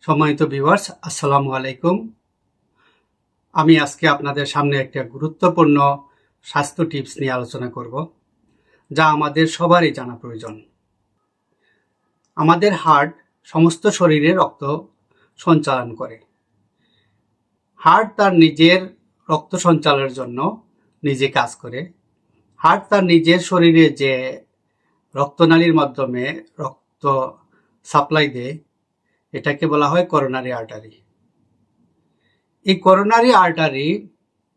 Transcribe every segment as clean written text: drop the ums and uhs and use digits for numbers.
সম্মানিত ভিউয়ার্স, আসসালামু আলাইকুম। আমি আজকে আপনাদের সামনে একটা গুরুত্বপূর্ণ স্বাস্থ্য টিপস নিয়ে আলোচনা করব, যা আমাদের সবারই জানা প্রয়োজন। আমাদের হার্ট সমস্ত শরীরে রক্ত সঞ্চালন করে। হার্ট তার নিজের রক্ত সঞ্চালনের জন্য নিজে কাজ করে। হার্ট তার নিজের শরীরে যে রক্তনালীর মাধ্যমে রক্ত সাপ্লাই দেয়, এটাকে বলা হয় করোনারি আর্টারি। এই করোনারি আর্টারি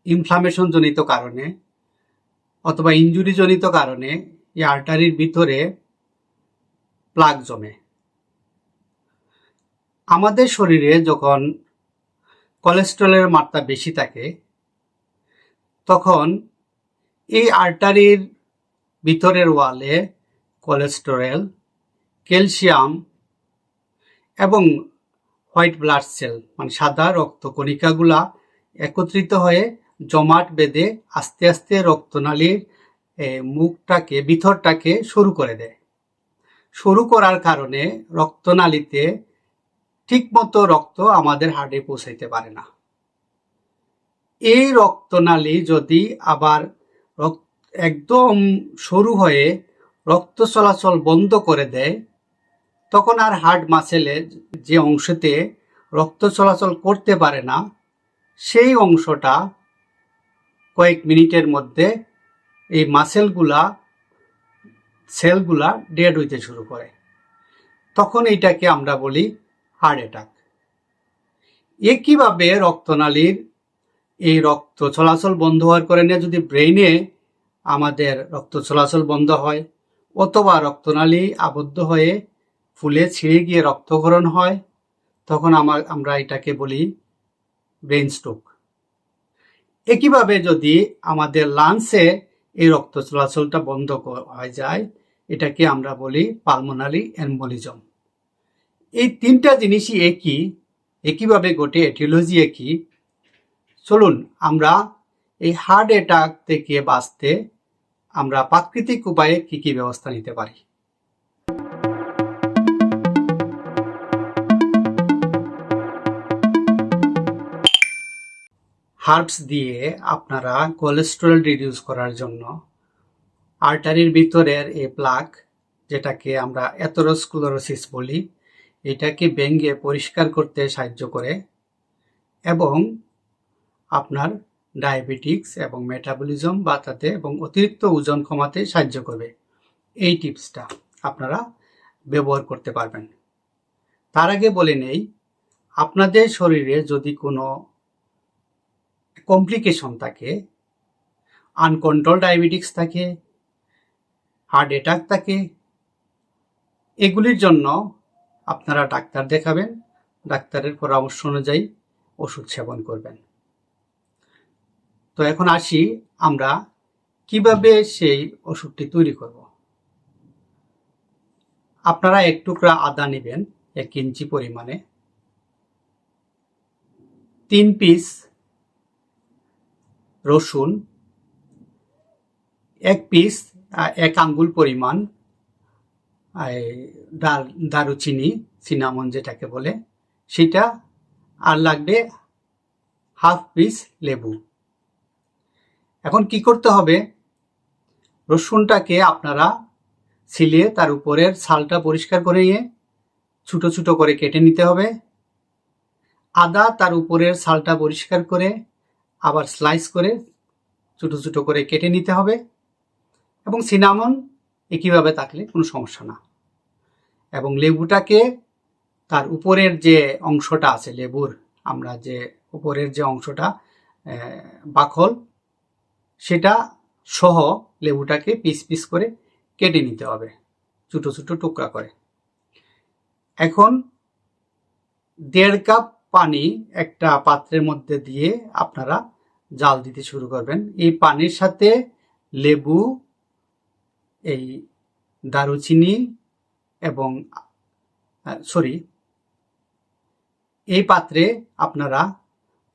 ইনফ্লামেশন জনিত কারণে অথবা ইনজুরি জনিত কারণে এই আর্টারির ভিতরে প্লাগ জমে। আমাদের শরীরে যখন কোলেস্টেরলের মাত্রা বেশি থাকে, তখন এই আর্টারির ভিতরের ওয়ালে কোলেস্টেরল, ক্যালসিয়াম এবং হোয়াইট ব্লাড সেল মানে সাদা রক্ত কণিকাগুলা একত্রিত হয়ে জমাট বেঁধে আস্তে আস্তে রক্তনালীর মুখটাকে ভিতরটাকে সরু করে দেয়। সরু করার কারণে রক্তনালীতে ঠিকমতো রক্ত আমাদের হার্টে পৌঁছাইতে পারে না। এই রক্তনালী যদি আবার একদম সরু হয়ে রক্ত চলাচল বন্ধ করে দেয়, তখন আর হার্ট মাসেলের যে অংশতে রক্ত চলাচল করতে পারে না, সেই অংশটা কয়েক মিনিটের মধ্যে এই মাসেলগুলা সেলগুলা ডেড হইতে শুরু করে। তখন এইটাকে আমরা বলি হার্ট অ্যাটাক। একইভাবে রক্তনালীর এই রক্ত চলাচল বন্ধ হওয়ার কারণে যদি ব্রেইনে আমাদের রক্ত চলাচল বন্ধ হয় অথবা রক্তনালী আবদ্ধ হয়ে ফুলে ছিঁড়ে গিয়ে রক্তক্ষরণ হয়, তখন আমরা এটাকে বলি ব্রেইন স্ট্রোক। একইভাবে যদি আমাদের লাংসে এই রক্ত চলাচলটা বন্ধ হয়ে যায়, এটাকে আমরা বলি পালমোনারি এম্বোলিজম। এই তিনটা জিনিসই একইভাবে ঘটে, এটিওলজি একই। চলুন আমরা এই হার্ট অ্যাটাক থেকে বাঁচতে আমরা প্রাকৃতিক উপায়ে কি কি ব্যবস্থা নিতে পারি। হার্বস দিয়ে আপনারা কোলেস্টেরল রিডিউস করার জন্য আর্টারির ভিতরের এই প্লাক, যেটাকে আমরা অ্যাথেরোস্ক্লেরোসিস বলি, এটাকে ভেঙে পরিষ্কার করতে সাহায্য করে এবং আপনার ডায়াবেটিক্স এবং মেটাবলিজম বাড়াতে এবং অতিরিক্ত ওজন কমাতে সাহায্য করবে। এই টিপসটা আপনারা ব্যবহার করতে পারবেন। তার আগে বলে নেই, আপনাদের শরীরে যদি কোনো কমপ্লিকেশন থাকে, আনকন্ট্রোল ডায়াবেটিক্স থাকে, হার্ট অ্যাটাক থাকে, এগুলির জন্য আপনারা ডাক্তার দেখাবেন, ডাক্তারের পরামর্শ অনুযায়ী ওষুধ সেবন করবেন। তো এখন আসি আমরা কিভাবে সেই ওষুধটি তৈরি করব। আপনারা এক টুকরা আদা নেবেন 1 ইঞ্চি পরিমাণে, 3 পিস রসুন, 1 পিস 1 আঙ্গুল পরিমাণ দারুচিনি, সিনামন যেটাকে বলে সেটা, আর লাগবে হাফ পিস লেবু। এখন কি করতে হবে, রসুনটাকে আপনারা ছিলে তার উপরের ছালটা পরিষ্কার করে নিয়ে ছোট ছোট করে কেটে নিতে হবে। আদা তার উপরের ছালটা পরিষ্কার করে আবার স্লাইস করে ছোট ছোট করে কেটে নিতে হবে এবং সিনামন একইভাবে থাকলে কোনো সমস্যা না। এবং লেবুটাকে তার উপরের যে অংশটা আছে লেবুর, আমরা যে উপরের যে অংশটা বাকল, সেটা সহ লেবুটাকে পিস পিস করে কেটে নিতে হবে ছোট ছোট টুকরা করে। এখন 1.5 কাপ পানি একটা পাত্রের মধ্যে দিয়ে আপনারা জাল দিতে শুরু করবেন। এই পানির সাথে লেবু, এই দারুচিনি এবং এই পাত্রে আপনারা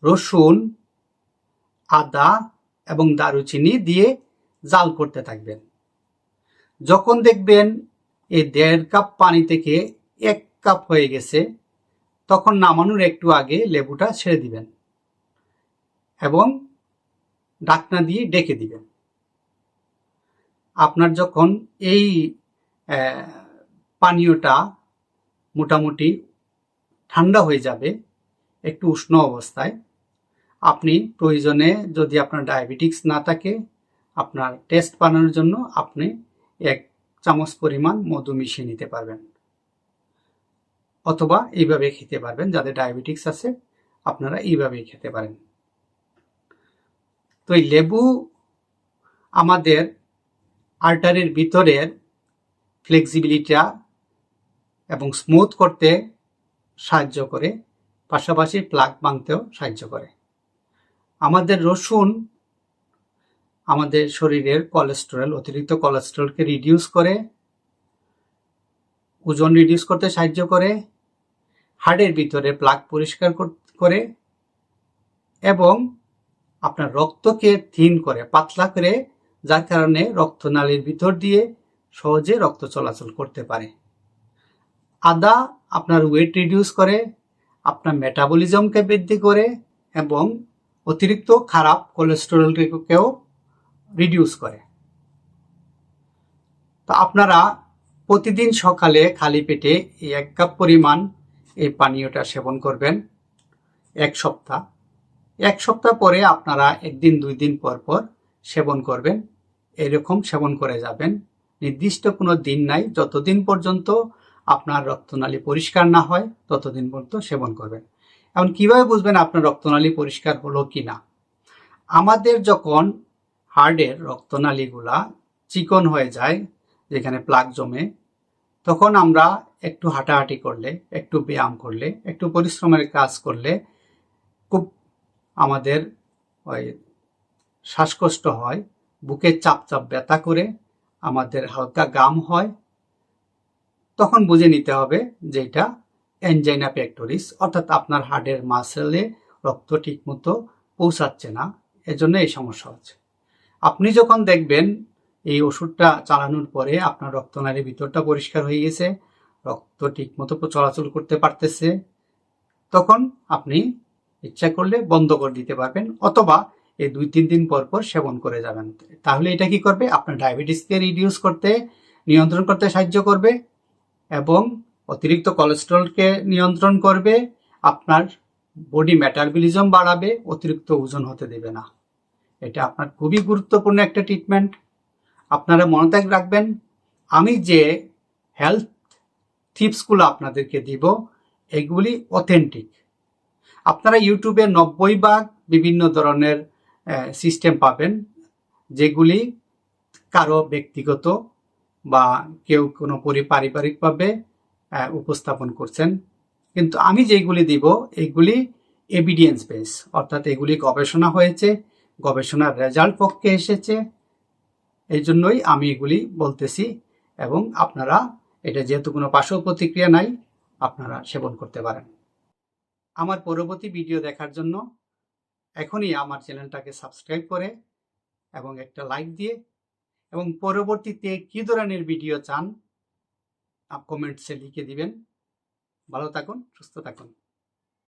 রসুন, আদা এবং দারুচিনি দিয়ে জাল করতে থাকবেন। যখন দেখবেন এই 1.5 কাপ পানি থেকে 1 কাপ হয়ে গেছে, তখন নামানোর একটু আগে লেবুটা ছেড়ে দিবেন এবং ঢাকনা দিয়ে ডেকে দিবেন। আপনার যখন এই পানীয়টা মোটামুটি ঠান্ডা হয়ে যাবে, একটু উষ্ণ অবস্থায়, আপনি প্রয়োজনে যদি আপনার ডায়াবেটিক্স না থাকে, আপনার টেস্ট বানানোর জন্য আপনি 1 চামচ পরিমাণ মধু মিশিয়ে নিতে পারবেন, অথবা এইভাবে খেতে পারবেন। যাদের ডায়াবেটিক্স আছে আপনারা এইভাবেই খেতে পারেন। তো এই লেবু আমাদের আর্টারির ভিতরের ফ্লেক্সিবিলিটিটা এবং স্মুথ করতে সাহায্য করে, পাশাপাশি প্লাক ভাঙতেও সাহায্য করে। আমাদের রসুন আমাদের শরীরের কোলেস্টেরল, অতিরিক্ত কোলেস্টেরলকে রিডিউস করে, ওজন রিডিউস করতে সাহায্য করে, হার্টের ভিতরে প্লাক পরিষ্কার করে এবং আপনার রক্তকে থিন করে, পাতলা করে, যার কারণে রক্তনালীর ভিতর দিয়ে সহজে রক্ত চলাচল করতে পারে। আদা আপনার ওয়েট রিডিউস করে, আপনার মেটাবলিজমকে বৃদ্ধি করে এবং অতিরিক্ত খারাপ কোলেস্টেরলকেও রিডিউস করে। তো আপনারা প্রতিদিন সকালে খালি পেটে এই 1 কাপ পরিমাণ এই পানীয়টা সেবন করবেন 1 সপ্তাহ। 1 সপ্তাহ পরে আপনারা 1 দিন 2 দিন পর পর সেবন করবেন। এরকম সেবন করে যাবেন। নির্দিষ্ট কোনো দিন নাই, যতদিন পর্যন্ত আপনার রক্তনালী পরিষ্কার না হয় ততদিন পর্যন্ত সেবন করবেন। এখন কিভাবে বুঝবেন আপনার রক্তনালী পরিষ্কার হলো কিনা? আমাদের যখন হার্টের রক্তনালীগুলা চিকন হয়ে যায়, যেখানে প্লাক জমে, তখন আমরা একটু হাঁটাহাঁটি করলে, একটু ব্যায়াম করলে, একটু পরিশ্রমের কাজ করলে খুব আমাদের ওই শ্বাসকষ্ট হয়, বুকে চাপ চাপ ব্যথা করে, আমাদের হালকা গাম হয়, তখন বুঝে নিতে হবে যে এটা অ্যানজাইনা পেক্টোরিস, অর্থাৎ আপনার হার্টের মাসেলে রক্ত ঠিকমতো পৌঁছাচ্ছে না, এজন্য এই সমস্যা হচ্ছে। আপনি যখন দেখবেন এই ওষুধটা চালানোর পরে আপনার রক্তনালীর ভিতরটা পরিষ্কার হয়ে গেছে, রক্ত ঠিকমতো চলাচল করতে পারতেছে, তখন আপনি ইচ্ছা করলে বন্ধ করে দিতে পারবেন, অথবা এই 2-3 দিন পর পর সেবন করে যাবেন। তাহলে এটা কি করবে? আপনার ডায়াবেটিসকে রিডিউস করতে, নিয়ন্ত্রণ করতে সাহায্য করবে এবং অতিরিক্ত কোলেস্টেরলকে নিয়ন্ত্রণ করবে, আপনার বডি মেটাবলিজম বাড়াবে, অতিরিক্ত ওজন হতে দেবে না। এটা আপনার খুবই গুরুত্বপূর্ণ একটা ট্রিটমেন্ট। আপনারা মনে রাখবেন, আমি যে হেলথ টিপসগুলো আপনাদেরকে দিব এগুলি অথেন্টিক। আপনারা ইউটিউবে 90% বিভিন্ন ধরনের সিস্টেম পাবেন, যেগুলি কারো ব্যক্তিগত বা কেউ কোনো পারিবারিকভাবে উপস্থাপন করছেন। কিন্তু আমি যেগুলি দিব এগুলি এভিডেন্স বেস, অর্থাৎ এগুলি গবেষণা হয়েছে, গবেষণার রেজাল্ট পক্ষে এসেছে, এই জন্যই আমি এগুলি বলতেছি। এবং আপনারা এটা যেহেতু কোনো পার্শ্ব প্রতিক্রিয়া নাই, আপনারা সেবন করতে পারেন। আমার পরবর্তী ভিডিও দেখার জন্য এখনই আমার চ্যানেলটাকে সাবস্ক্রাইব করে এবং একটা লাইক দিয়ে, এবং পরবর্তীতে কী ধরনের ভিডিও চান কমেন্টসে লিখে দিবেন। ভালো থাকুন, সুস্থ থাকুন।